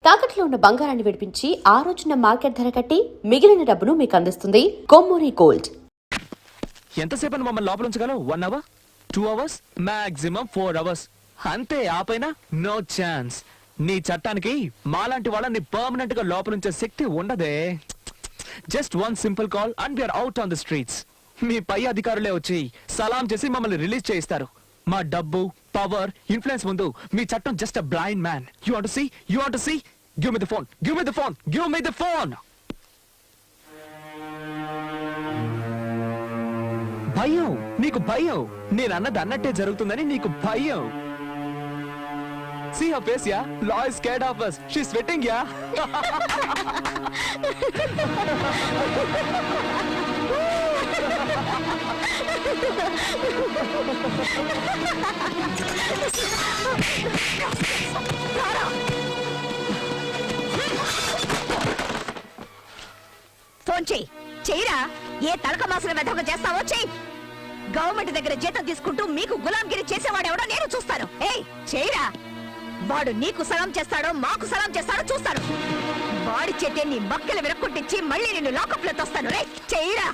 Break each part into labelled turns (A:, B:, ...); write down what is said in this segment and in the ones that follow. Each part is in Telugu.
A: తాకట్లో ఉన్న బంగారాన్ని విడిపించి ఆ రోజున మార్కెట్ ధర కట్టి మిగిలిన డబ్బును మీకు అందిస్తుంది కొమ్మూరి గోల్డ్.
B: ఎంతసేపు మమ్మల్ని లోపల ఉంచగలవు? 1 hour, 2 hours, మాక్సిమం 4 hours. అంతే, ఆపైనా నో ఛాన్స్. నీ చట్టానికి మాలాంటి వాళ్ళని పర్మనెంట్ గా లోపలుంచే శక్తి ఉండదే. Just 1 simple call and we are out on the streets. మీ పై అధికారులే వచ్చి సలాం చేసి మమ్మల్ని రిలీజ్ చేయిస్తారు. మా డబ్బు, పవర్, ఇన్ఫ్లుయెన్స్ ముందు మీ చట్టం just a blind man. You want to see? You want to see? Give me the phone. Give me the phone. Give me the phone. భయం, నీకు భయం. నేను అన్నది అన్నట్టే జరుగుతుందని నీకు భయం. See her face, yeah? Law is scared of us. She's sweating, yeah?
C: Phone చెయ్యరా. ఏ తలక మాసిన వెధవ చేస్తావో చెయ్యి. గవర్నమెంట్ దగ్గర జీతం తీసుకుంటూ మీకు గులాంగిరి చేసేవాడెవడో నేను చూస్తాను. ఏయ్ చెయ్యరా. వాడు నీకు సలాం చేస్తాడో మాకు సలాం చేస్తాడో చూస్తాను. వాడి చేతే నీ మక్కలు విరక్కొట్టించి మళ్ళీ నిన్ను లాకప్ లో తోస్తాను. రే చెయ్యరా.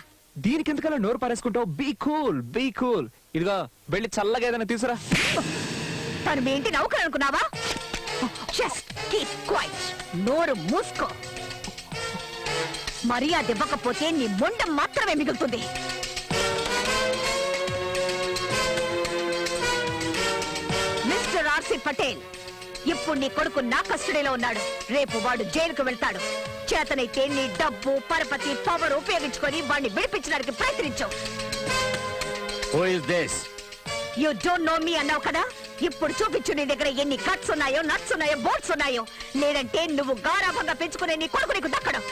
B: దీనికి ఎందుకలా నోరు పారేసుకుంటావు? Be cool, be cool. ఇదిగో వెళ్ళి చల్లగా ఏదైనా తీసురా.
C: తను మీ ఇంటి నౌకరు అనుకున్నావా? Just keep quiet. నోరు మూసుకో. మర్యాద ఇవ్వకపోతే నీ మొండం మాత్రమే మిగులుతుంది. మిస్టర్ ఆర్సి పటేల్, ఇప్పుడు నీ కొడుకు నా కస్టడీలో ఉన్నాడు. రేపు వాడు జైలుకు వెళ్తాడు. చేతనైతే నీ డబ్బు, పరపతి, పవర్ ఉపయోగించుకొని వాడిని విడిపించడానికి ప్రయత్నించు.
D: Who is this?
C: You don't know me అన్నావు కదా. ఇప్పుడు చూపించు నీ దగ్గర ఎన్ని కట్స్ ఉన్నాయో, నట్స్ ఉన్నాయో, బోల్ట్స్ ఉన్నాయో. లేదంటే నువ్వు గారాభంగా పెంచుకునే నీ కొడుకు నీకు దక్కడం.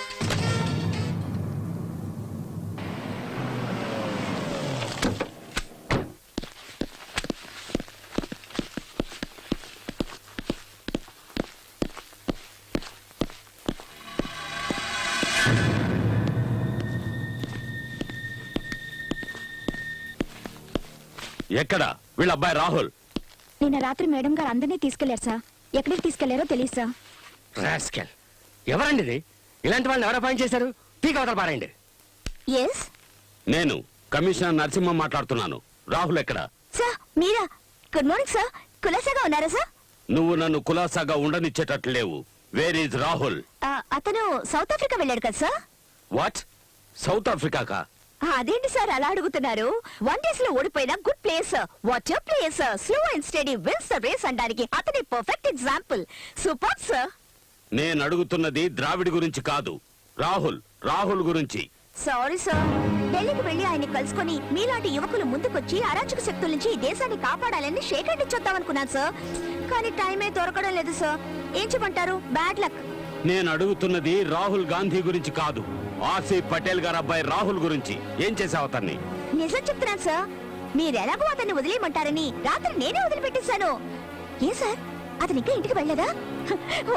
D: ఎక్కడ వీళ్ళ అబ్బాయి రాహుల్?
E: నిన్న రాత్రి మేడం గారు అందరినీ తీసుకెళ్లారు సార్. ఎక్కడికి తీసుకెళ్లారో తెలియదు సార్.
D: రాస్కెల్. ఎవరండి ఇది? ఇలాంటి వాళ్ళని ఎవరు అపాయింట్ చేశారు? పీక్ అవతల పారండి.
E: ఎస్
D: నేను కమిషనర్ నరసింహ మాట్లాడుతున్నాను. రాహుల్ ఎక్కడ?
E: సార్ మీరా? Good morning sir. కులాసాగా ఉన్నారా సార్?
D: నువ్వు నన్ను కులాసాగా ఉండనిచ్చేటట్లు లేవు. Where is Rahul?
E: అతను సౌత్ ఆఫ్రికా వెళ్ళాడు కదా సార్.
D: వాట్? సౌత్ ఆఫ్రికాకా?
E: అదేంటి సార్ అలా అడుగుతున్నారు? 1 days లో ఓడిపోయిన good place. What your place? Slow and study wins the race అనడానికి అతని పర్ఫెక్ట్ ఎగ్జాంపుల్. Super sir.
D: నేను అడుగుతున్నది ద్రావిడ్ గురించి కాదు, రాహుల్ గురించి.
E: Sorry sir. ఢిల్లీకి వెళ్లి ఆయన కలుసుకొని మీలాంటి యువకులు ముందుకొచ్చి అరాచక శక్తుల నుంచి ఈ దేశాన్ని కాపాడాలని షేక్ హ్యాండ్ ఇచ్చొద్దాం అనుకున్నాను సార్. కానీ టైమే దొరకడం లేదు సార్. ఏం చెప్పంటారు? Bad luck.
D: నేను అడుగుతున్నది రాహుల్ గాంధీ గురించి కాదు, ఆర్సీ పటేల్ గారు అబ్బాయి రాహుల్ గురించి. ఏం చేసావు అతన్ని?
E: నిజం చెప్తున్నాను సార్. మీరెలాగో అతన్ని వదిలేయమంటారని రాత్రి నేనే వదిలిపెట్టేశాను. ఏ సార్ అతను ఇంకా ఇంటికి వెళ్ళలేదా?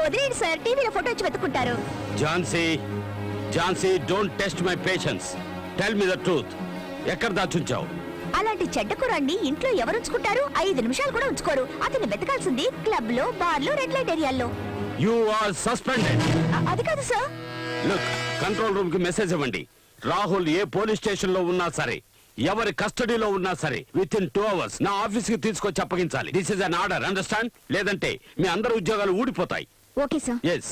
E: వదిలేండి సార్, టీవీలో ఫోటో వచ్చి వెతుక్కుంటారు.
D: Jhansi don't test my patience. Tell me the truth. ఎక్కడ దాచుంచావు?
E: అలాంటి చెడ్డ కుర్రాన్ని ఇంట్లో ఎవరు ఉంచుకుంటారు? 5 నిమిషాలు కూడా ఉంచుకోరు. అతన్ని వెతకాల్సింది క్లబ్ లో, బార్ లో, రెడ్ లైట్ ఏరియాల్లో.
D: You are suspended.
E: అది కాదు సార్.
D: లుక్, కంట్రోల్ రూమ్ కి మెసేజ్ ఇవ్వండి. రాహుల్ ఏ పోలీస్ స్టేషన్ లో ఉన్నా సరే, ఎవరి కస్టడీలో ఉన్నా సరే, విత్ ఇన్ 2 hours నా ఆఫీస్ కి తీసుకొచ్చి అప్పగించాలి. This is an order, understand? లేదంటే మీ అందరి ఉద్యోగాలు ఊడిపోతాయి.
E: Okay sir.
D: Yes.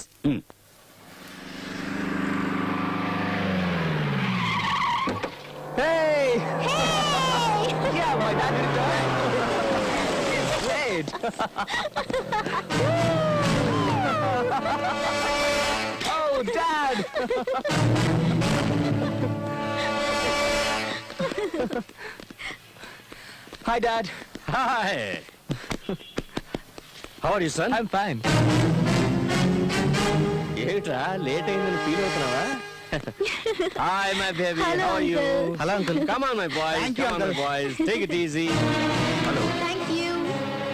B: Hey! Yeah, my dad returned. Great. Oh, Dad! Hi, Dad.
D: Hi. How are you, son?
B: I'm fine.
D: ఏమిట్రా లేట్ అయిందని feel అవుతున్నావా? Hi, my baby.
E: Hello,
D: How are you?
E: uncle.
D: Hello, uncle. Come on, my boys.
B: Thank you,
D: Come on, my
B: uncle.
D: boys. Take it easy. Hello.
E: Thank you.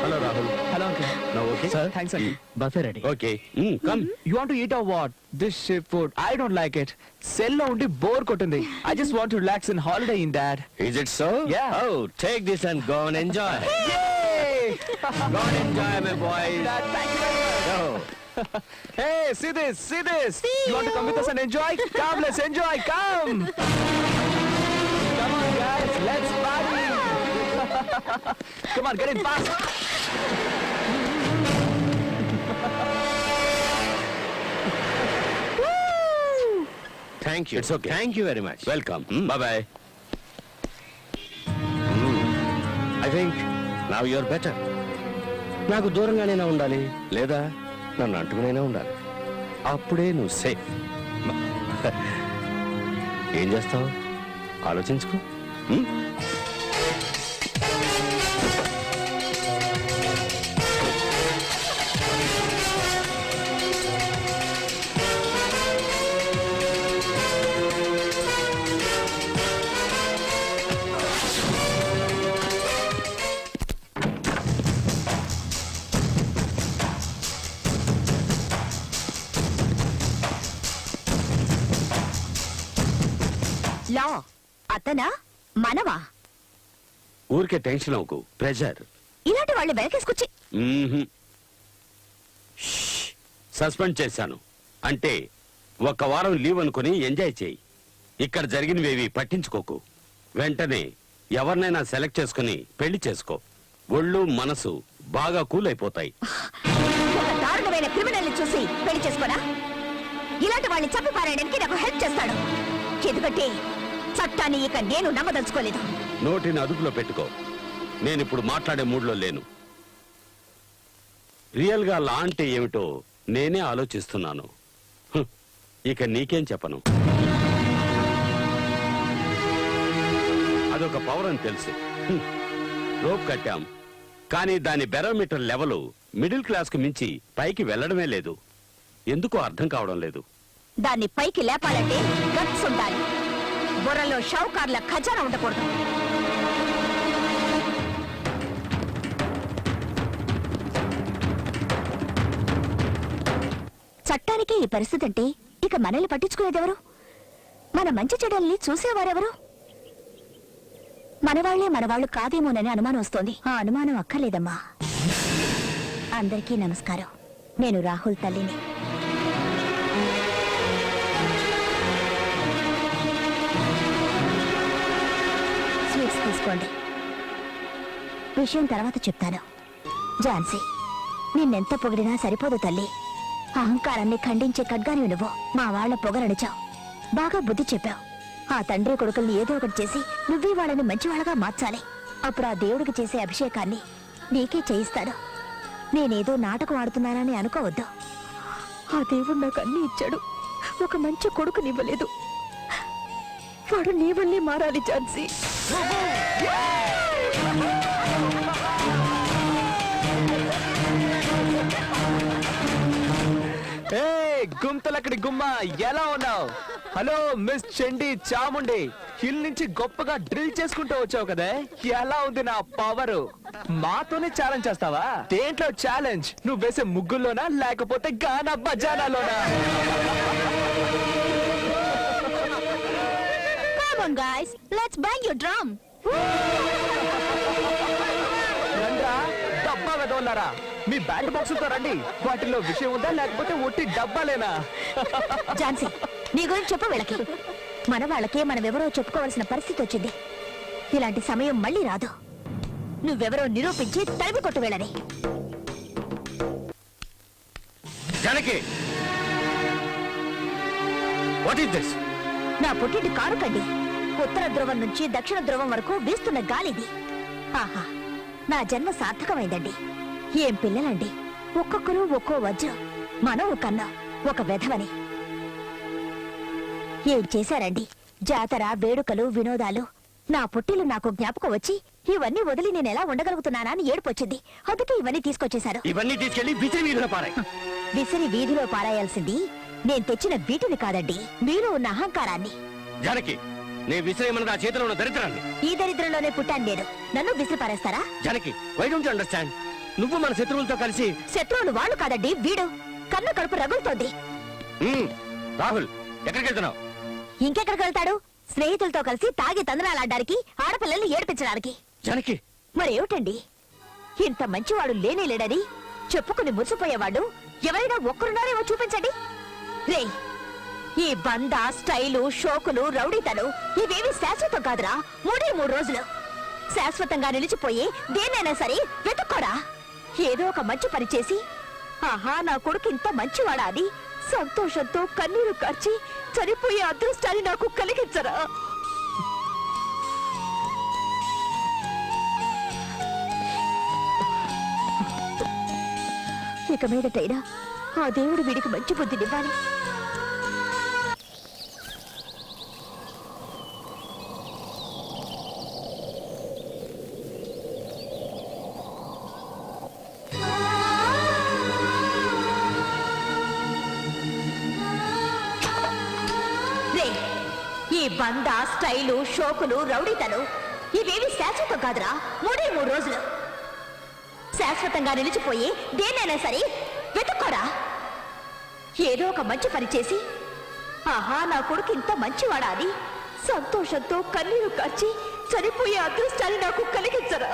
D: Hello, Rahul.
B: Hello, Uncle.
D: Now, okay?
B: Sir, thanks, Uncle. Buffet ready.
D: Okay. Come.
B: You want to eat or what? This ship food. I don't like it. Cell lo undi bore kotundi. I just want to relax and holiday in, Dad.
D: Is it so?
B: Yeah.
D: Oh, take this and go and enjoy.
B: Yay!
D: Go and enjoy, my boys.
B: Dad, thank you very much.
D: Go.
B: Hey, see this, see this. You want to come with us and enjoy? Come, let's enjoy. Come. Come on, guys, let's party. Come on, get in fast.
D: Thank you. It's okay. Thank you very much. Welcome. Bye bye. I think now you are better. నాకు దూరంగానైనా ఉండాలి, లేదా నన్ను అంటుకునైనా ఉండాలి. అప్పుడే నువ్వు సేఫ్. ఏం చేస్తావు ఆలోచించుకో.
C: లా అతనా మనవా?
D: ఊరికే టెన్షన్ అవ్వకు. ప్రెషర్.
C: ఇలాంటి వాళ్ళు వెనకేసుకొచ్చి
D: సస్పెండ్ చేశాను. అంటే ఒక వారం లీవ్ అనుకుని ఎంజాయ్ చేయి. ఇక్కడ జరిగినవేవి పట్టించుకోకు. వెంటనే ఎవరినైనా సెలెక్ట్ చేసుకుని పెళ్లి చేసుకో. ఒళ్ళు మనసు బాగా కూల్ అయిపోతాయి.
C: ఒక దారుణమైన క్రిమినల్ చూసి పెళ్లి చేసుకోనా? ఇలాంటి వాళ్ళని చంపి పారేయడానికి నాకు హెల్ప్ చేస్తాడు. ఎందుకంటే చట్టాన్ని ఇక నేను నమ్మదలుచుకోలేదు.
D: నోటిని అదుపులో పెట్టుకో. నేనిప్పుడు మాట్లాడే మూడ్లో లేను. రియల్ గా లా అంటే ఏమిటో నేనే ఆలోచిస్తున్నాను. ఇక నీకేం చెప్పను. అదొక పవర్ అని తెలుసు. రోప్ కట్టాం, కానీ దాని బెరోమీటర్ లెవెల్ మిడిల్ క్లాస్ కు మించి పైకి వెళ్లడమే లేదు. ఎందుకో అర్థం కావడం లేదు.
C: దాన్ని పైకి లేపాలంటే గట్స్ ఉండాలి. బుర్రలో షౌకార్ల ఖజానా ఉండకూడదు. చట్టానికి ఈ పరిస్థితి అంటే ఇక మనల్ని పట్టించుకునేదెవరు? మన మంచి చెడ్డల్ని చూసేవారెవరు? మనవాళ్లే మనవాళ్లు కాదేమోనని అనుమానం వస్తోంది. ఆ అనుమానం అక్కర్లేదమ్మా. అందరికీ నమస్కారం. నేను రాహుల్ తల్లిని. స్వీట్స్ తీసుకోండి. విషయం తర్వాత చెప్తాను. ఝాన్సీ, నిన్నెంత పొగిడినా సరిపోదు తల్లి. అహంకారాన్ని ఖండించే ఖడ్గాని నువ్వు. మా వాళ్ల పొగరడిచావు, బాగా బుద్ధి చెప్పావు. ఆ తండ్రి కొడుకుల్ని ఏదో ఒకటి చేసి నువ్వే వాళ్ళని మంచివాళ్ళగా మార్చాలి. అప్పుడు ఆ దేవుడికి చేసే అభిషేకాన్ని నీకే చేయిస్తాను. నేనేదో నాటకం ఆడుతున్నానని అనుకోవద్దు. ఆ దేవుడు నాకు అన్ని ఇచ్చాడు, ఒక మంచి కొడుకునివ్వలేదు. వాడు నీ వల్లే మారాలి ఝాన్సీ.
B: గుంతలక్కడి గుమ్మ, ఎలా ఉన్నావు? హలో మిస్ చండి చాముండి, హిల్ నుంచి గొప్పగా డ్రిల్ చేసుకుంటూ వచ్చావు కదే. ఎలా ఉంది నా పవరు? మాతోనే ఛాలెంజ్ చేస్తావా? దేంట్లో ఛాలెంజ్? నువ్వు వేసే ముగ్గుల్లోనా, లేకపోతే గానా బజానాలోనా?
C: Come on guys, let's bang your drum.
B: రండ్రా, డబ్బా వెదవన్నారా? మీ బ్యాట్ బాక్సులతో రండి. వాటిలో విషయం ఉందా, లేకపోతే ఒట్టి డబ్బాలేనా?
C: ఝాన్సీ, నీ గురించి చెప్పు వీళ్ళకి. మన వాళ్ళకే మనమెవరో చెప్పుకోవాల్సిన పరిస్థితి వచ్చింది. ఇలాంటి సమయం మళ్ళీ రాదు. నువ్వెవరో నిరూపించి తరిమి కొట్టు వీళ్ళని.
D: Janaki, what is this?
C: నా పుట్టింటి కారు కండి. ఉత్తర ధ్రువం నుంచి దక్షిణ ధ్రువం వరకు వీస్తున్న గాలిది. ఆహా, నా జన్మ సార్థకమైందండి. ఏం పిల్లలండి, ఒక్కొక్కరు ఒక్కో వజ్రం. మనం కన్నా ఒక వెధవని. ఏం చేశారండి? జాతర, వేడుకలు, వినోదాలు. నా పుట్టిలు నాకు జ్ఞాపకం వచ్చి ఇవన్నీ వదిలి నేను ఎలా ఉండగలుగుతున్నానా అని ఏడుపొచ్చింది. అందుకే ఇవన్నీ తీసుకొచ్చేశారు.
D: ఇవన్నీ తీసుకెళ్లి విసిరి వీధిలో పారాయి.
C: విసిరి వీధిలో పారాయాల్సింది నేను తెచ్చిన వీటిని కాదండి, మీలో ఉన్న అహంకారాన్ని.
D: జానకి, నేను విసిరేయమన్నది ఆ చేతిలో ఉన్న దరిద్రాన్ని.
C: ఈ దరిద్రంలోనే పుట్టాను నేను. నన్ను విసిరి పారేస్తారా?
D: Janaki, why don't you understand? నువ్వు మన శత్రువులతో కలిసి.
C: శత్రువులు వాళ్ళు కాదండి, వీడు. కన్ను కడుపు రగులుతోంది.
D: రాహుల్, ఎక్కడికి వెళ్తున్నావు?
C: ఇంకెక్కడికి వెళ్తాడు? స్నేహితులతో కలిసి తాగి తందనాలాడడానికి, ఆడపిల్లల్ని ఏడిపించడానికి.
D: జానకి,
C: మరేమిటండి, ఇంత మంచివాడు లేనే లేడని చెప్పుకుని మురిసిపోయేవాడు ఎవరైనా ఒక్కరున్నారేమో చూపించండి. రే, ఈ బంద స్టైలు షోకులు రౌడీతలు ఇవేవి శాశ్వతం కాదురా. 3 రోజులు శాశ్వతంగా నిలిచిపోయి దేన్నైనా సరే వెతుక్కోరా. ఏదో ఒక మంచి పని చేసి ఆహా నా కొడుకు ఇంత మంచివాడా అని సంతోషంతో కన్నీరు కార్చి చనిపోయే అదృష్టాన్ని నాకు కలిగించరా. ఇక మీదటైనా ఆ దేవుడు వీడికి మంచి బుద్ధినివ్వాలి. రే, ఈ బంద స్టైలు షోకులు రౌడీతలు ఇవేవి శాశ్వతం కాదురా. 3 రోజులు శాశ్వతంగా నిలిచిపోయి దేన్నైనా సరే వెతుక్కోరా. ఏదో ఒక మంచి పని చేసి ఆహా నా కొడుకు ఇంత మంచివాడా అని సంతోషంతో కన్నీరు కార్చి చనిపోయే అదృష్టాన్ని నాకు కలిగించరా.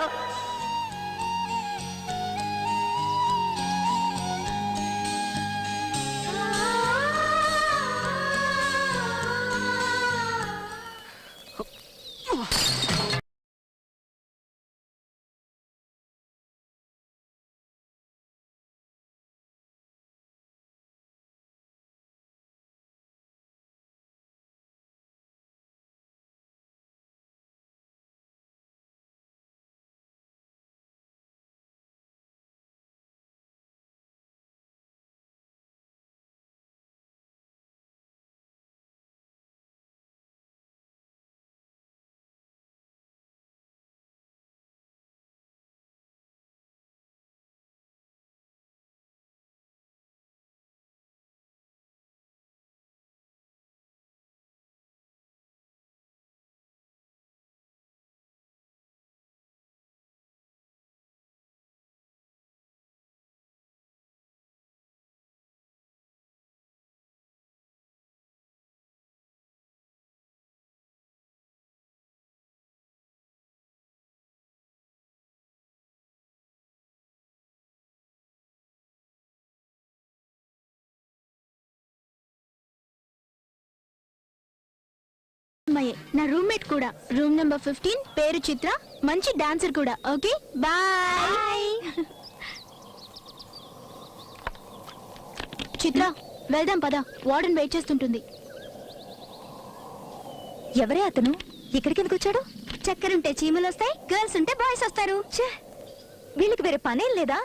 E: నా రూమ్మేట్ కూడా రూమ్ నెంబర్ 15 పేరు చిత్ర, మంచి డాన్సర్ కూడా. Okay bye. చిత్ర వెళ్దాం పద, వార్డెన్ వెయిట్ చేస్తుంటుంది.
C: ఎవరే అతను? ఇక్కడికి ఎందుకు వచ్చాడు?
E: చక్కరుంటే చీమలు వస్తాయి, గర్ల్స్ ఉంటే బాయ్స్ వస్తారు.
C: వీళ్ళకి వేరే పనేం లేదా?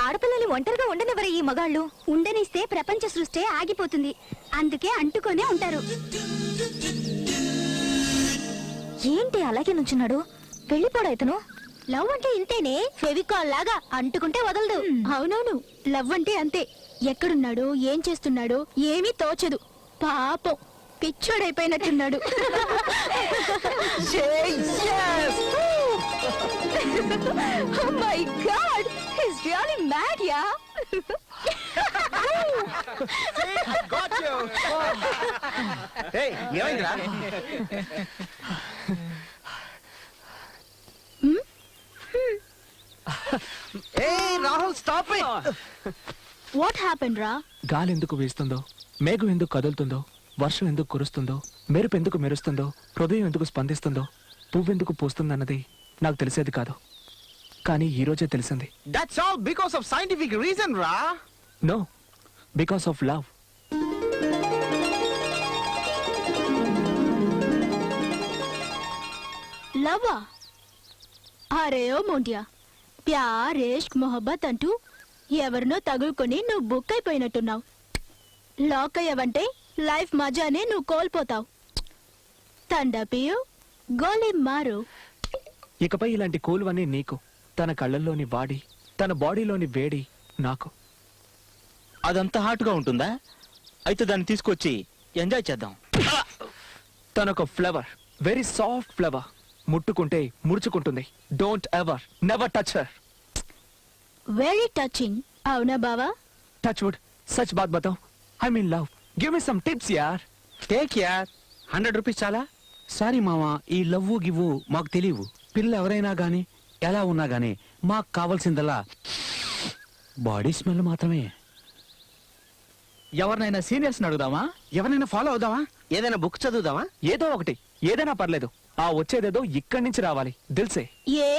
C: ఆడపిల్లల్ని ఒంటరిగా ఉండనివ్వరే ఈ మగాళ్ళు.
E: ఉండనిస్తే ప్రపంచ సృష్టి ఆగిపోతుంది, అందుకే అంటుకొనే ఉంటారు.
C: ఏంటి అలాగే నుంచున్నాడు? వెళ్ళిపోడా ఇతను?
E: లవ్ అంటే ఇంతేనే, ఫెవికాల్ లాగా అంటుకుంటే వదలదు. అవునవును, లవ్ అంటే అంతే. ఎక్కడున్నాడు, ఏం చేస్తున్నాడు ఏమీ తోచదు. పాపం పిచ్చోడైపోయినట్టున్నాడు.
C: Oh my God! He's really mad, yeah?
F: Got you! Hey, ఏమైందిరా? Hey, Rahul, stop it!
E: What happened రా?
B: గాలి ఎందుకు వీస్తుందో, మేఘం ఎందుకు కదులుతుందో, వర్షం ఎందుకు కురుస్తుందో, మెరుపు ఎందుకు మెరుస్తుందో, హృదయం ఎందుకు స్పందిస్తుందో, పువ్వెందుకు పూస్తుందన్నది నాకు తెలిసేది కాదు. కానీ ఈ రోజే తెలిసింది.
F: That's all because of scientific reason, రా.
B: No, because of love.
E: లవ్వా? అరే ఓ మోంటియా, ప్యార్ ఇష్క్ మొహబ్బత్ అంటూ ఎవరినో తగులుకొని నువ్వు బుక్ అయిపోయినట్టున్నావు. లాక్ అయ్యావంటే లైఫ్ మజానే నువ్వు కోల్పోతావు. తండపియు గోలీ మారు.
B: ఇకపై ఇలాంటి కూలువన్నీ నీకు. తన కళ్ళల్లోని వాడి, తన బాడీలోని వేడి నాకు.
G: అదంతా హాట్ గా ఉంటుందా? అయితే దాన్ని తీసుకొచ్చి ఎంజాయ్ చేద్దాం.
B: తనొక ఫ్లవర్, వెరీ సాఫ్ట్ ఫ్లవర్. ముట్టుకుంటే ముడుచుకుంటుంది. Don't ever, never touch her.
E: Very touching, అవునా బావా?
B: టచ్ వుడ్, సచ్ బాత్ బతావ్. I mean love. Give me some tips యార్.
G: టేక్ యార్, 100 రూపీస్ చాలా. సారీ మావా, ఈ లవ్వు గివ్వు మాకు తెలియవు. పిల్ల ఎవరైనా గాని ఎలా ఉన్నా గాని మాకు కావాల్సిందల్లా బాడీ స్మెల్ మాత్రమే.
F: ఎవరినైనా సీనియర్స్ అడుగుదామా? ఎవరినైనా ఫాలో అవుదామా? ఏదైనా బుక్ చదువుదామా?
B: ఏదో ఒకటి, ఏదైనా పర్లేదు. ఆ వచ్చేదేదో ఇక్కడి నుంచి రావాలి. దిల్సే.
E: ఏ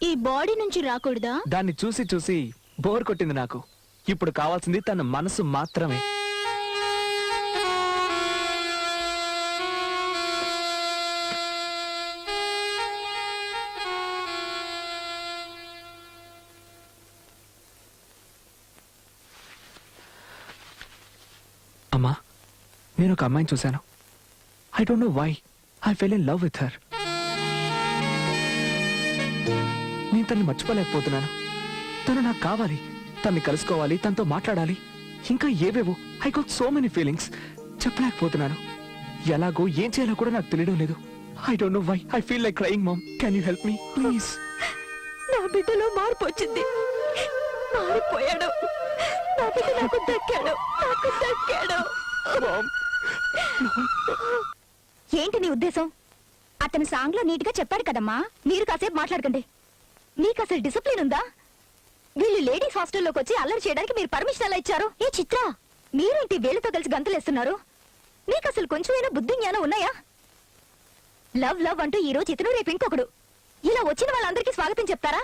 E: ఈ బాడీ నుంచి రాకూడదా?
B: దాన్ని చూసి చూసి బోర్ కొట్టింది నాకు. ఇప్పుడు కావాల్సింది తన మనసు మాత్రమే. అమ్మా, నేను ఒక అమ్మాయిని చూశాను. I don't know why I fell in love with her. నేను తన్ని మర్చిపోలేకపోతున్నాను. తను నాకు కావాలి, తన్ని కలుసుకోవాలి, తనతో మాట్లాడాలి, ఇంకా ఏవేవో. I got so many feelings. చెప్పలేకపోతున్నాను. ఎలాగో ఏం చేయాలో కూడా నాకు తెలియడం లేదు. I don't know why I feel like crying. Mom, can you help me please?
C: నా బిడ్డలో మార్పు వచ్చింది. మారిపోయాడు. నా బిడ్డ నాకు దక్కాడు.
E: ఏంటి నీ ఉద్దేశం? అతను సాంగ్ లో నీట్ గా చెప్పాడు కదమ్మా. మీరు కాసేపు మాట్లాడకండి. నీకు అసలు డిసిప్లిన్ ఉందా? వీళ్ళు లేడీస్ హాస్టల్లోకి వచ్చి అల్లరి చేయడానికి మీరు పర్మిషన్ ఎలా ఇచ్చారు? ఏ చిత్ర, మీరేంటి వీళ్ళతో కలిసి గంతులేస్తున్నారు? నీకు అసలు కొంచెమైనా బుద్ధి జ్ఞానం ఉన్నాయా? లవ్ లవ్ అంటూ ఈ రోజు ఇతను, రేపు ఇంకొకడు. ఇలా వచ్చిన వాళ్ళందరికీ స్వాగతం చెప్తారా?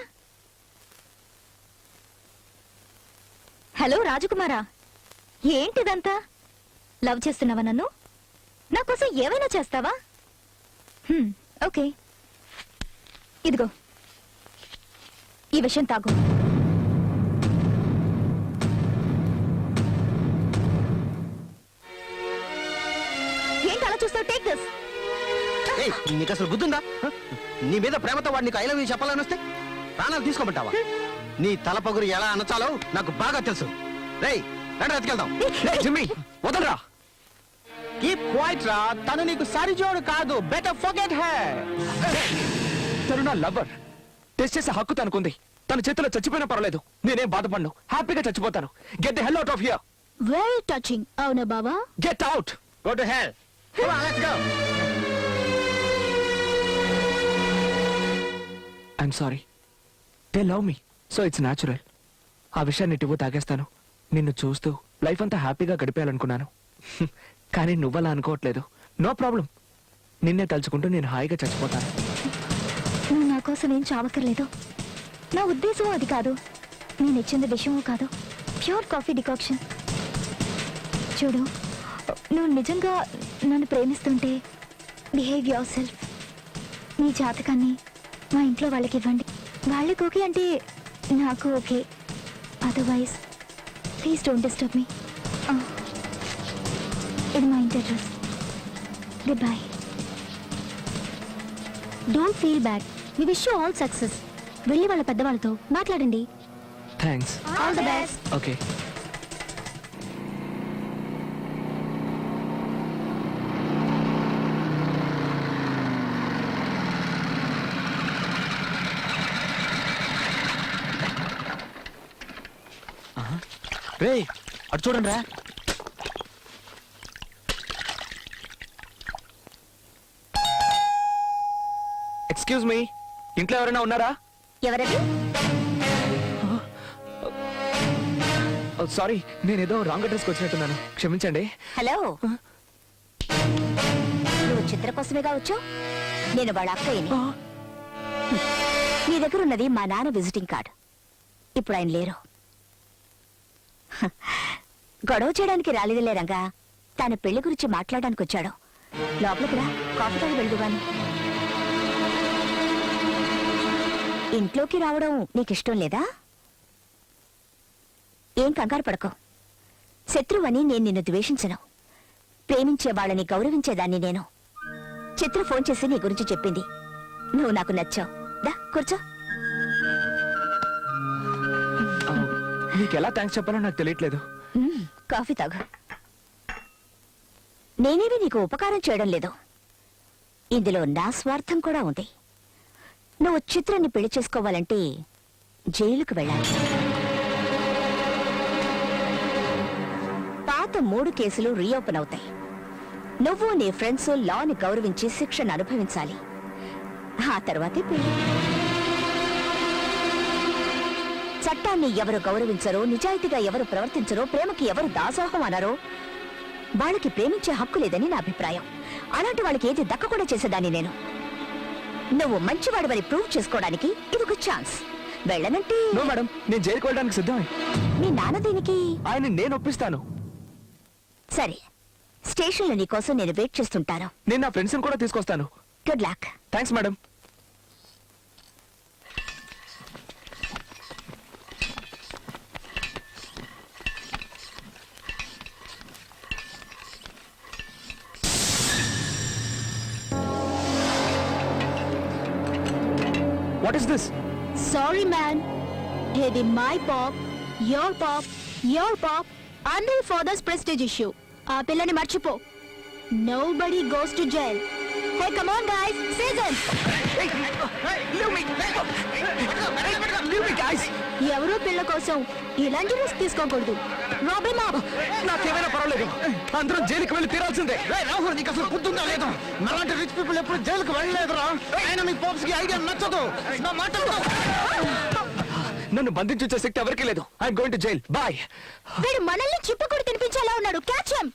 E: హలో రాజకుమారా, ఏంటిదంతా? లవ్ చేస్తున్నావా నన్ను? నా కోసం ఏమైనా చేస్తావా? ఓకే, ఇదిగో ఈ విషయం తాగు. ఏంటి అలా చూస్తావు? Take this.
F: ఏయ్, నీకు అసలు బుద్ధుందా? నీ మీద ప్రేమతో వాడు నీకు ఐ లవ్ యూ చెప్పాలని వస్తే ప్రాణాలు తీసుకోమంటావా? నీ తలపగురు ఎలా అనచాలో నాకు బాగా తెలుసు. రేయ్, రండి వెతికెళ్దాం.
B: జిమ్మీ, వదలరా.
F: కీప్ క్వైట్ రా. తను నీకు సరిజోడు కాదు. Better forget her.
B: తను నా లవర్. టెస్ట్ చేసే హక్కు తనకుంది. తన చేతిలో చచ్చిపోయినా పర్వాలేదు. నేనేం బాధపడను. హ్యాపీగా చచ్చిపోతాను. Get the hell out of here.
E: Very touching. అవునా బాబా?
B: Get out.
F: Go to hell. Come on, let's go.
B: I'm sorry. They love me, so it's natural. ఆ విషయాన్ని ఇటువో తాగేస్తాను. నిన్ను చూస్తూ లైఫ్ అంతా హ్యాపీగా గడిపేయాలనుకున్నాను. కానీ నువ్వలా అనుకోవట్లేదు. No problem. నిన్నే తలుచుకుంటూ నేను హాయిగా చచ్చిపోతాను.
E: నువ్వు నా కోసం ఏం చావక్కర్లేదు. నా ఉద్దేశం అది కాదు. నేను ఇచ్చింది విషయమూ కాదు. Pure coffee decoction. చూడు, నువ్వు నిజంగా నన్ను ప్రేమిస్తుంటే బిహేవ్ యువర్ సెల్ఫ్. నీ జాతకాన్ని మా ఇంట్లో వాళ్ళకి ఇవ్వండి. వాళ్ళకి ఓకే అంటే నాకు okay. Otherwise please don't disturb me. ఇది మా ఇంటి address. Good bye. Don't feel bad. We wish you all success. వెళ్ళి వాళ్ళ పెద్దవాళ్ళతో మాట్లాడండి.
B: Thanks.
E: All the best.
B: Okay.
G: రేయ్, అటు చూడండి రా.
B: ఎక్స్క్యూజ్ మీ, ఇంట్లో ఎవరైనా ఉన్నారా?
E: ఎవరది?
B: సారీ, నేనేదో రాంగ్ అడ్రస్కి వచ్చినట్టున్నాను. క్షమించండి.
E: హలో, నువ్వు చిత్ర కోసమేగా వచ్చావు? నేను వాళ్ళ అక్కయ్యని. నీ దగ్గర ఉన్నది మా నాన్న విజిటింగ్ కార్డ్. ఇప్పుడు ఆయన లేరు. గొడవ చేయడానికి రాలేదులే రంగా. తన పెళ్లి గురించి మాట్లాడడానికి వచ్చాడు. లోపలికి రా, కాఫీ తాగి వెళ్దుగాని. ఇంట్లోకి రావడం నీకిష్టం లేదా? ఏం కంగారు పడకో. శత్రువని నేను నిన్ను ద్వేషించను. ప్రేమించే వాళ్ళని గౌరవించేదాన్ని నేను. చిత్ర ఫోన్ చేసి నీ గురించి చెప్పింది. నువ్వు నాకు నచ్చావు. దా కూర్చో.
B: మీకు ఎలా థ్యాంక్స్ చెప్పాలో నాకు తెలియట్లేదు.
E: కాఫీ తాగు. నేనేవి నీకు ఉపకారం చేయడం లేదు. ఇందులో నా స్వార్థం కూడా ఉంది. నువ్వు చిత్రాన్ని పెళ్లి చేసుకోవాలంటే జైలుకు వెళ్ళాలి. పాత 3 కేసులు రీఓపెన్ అవుతాయి. నువ్వు నీ ఫ్రెండ్స్ లాని గౌరవించి శిక్షను అనుభవించాలి. ఆ తర్వాతే పెళ్లి. చట్టాన్ని ఎవరు గౌరవించరో, నిజాయితీగా ఎవరు ప్రవర్తించరో, ప్రేమకి ఎవరు దాసోహం అన్నారో వాళ్ళకి ప్రేమించే హక్కు లేదని నా అభిప్రాయం. అలాంటి వాళ్ళకి ఏది దక్కకుండా చేసేదాన్ని నేను. నువ్వు మంచివాడివని ప్రూవ్ చేసుకోవడానికి ఇదొక ఛాన్స్. వెళ్ళనంటే
B: నో మేడం, నేను జైలుకి వెళ్ళడానికి సిద్ధమే.
E: మీ నాన్న దీనికి
B: ఆయన నేను ఒప్పిస్తాను.
E: సరే, స్టేషన్లో నీ కోసం నేను వెయిట్ చేస్తుంటాను.
B: నేను నా ఫ్రెండ్స్ కూడా తీసుకొస్తాను.
E: Good luck.
B: Thanks madam. What is this?
E: Sorry man, ఇది my pop, your pop, your pop, అందరి ఫాదర్స్ ప్రెస్టేజ్ ఇష్యూ. ఆ పిల్లని మర్చిపో. Nobody goes to jail. Hey come on guys, season. ఎవరో పిల్ల కోసం ఇలాంటి రిస్క్ తీసుకోకూడదు. రాబీ మాప్.
B: నాకేమైనా పర్వాలేదు, అందరూ జైలుకి వెళ్ళి తీరాల్సిందే.
F: రాహుల్, నీకు అసలు బుద్ధుందా లేదు? మలాంటి రిచ్ పీపుల్ ఎప్పుడు జైలుకు వెళ్ళలేదురా. ఆయన మీ పోప్స్ కి ఐడియా నచ్చదు. నా మాట
B: నన్ను బంధించే శక్తి ఎవరికీ లేదు. I'm going to jail. Bye.
E: వీడు మనల్ని చిప్పకూడి తినిపించేలా ఉన్నాడు. Catch him.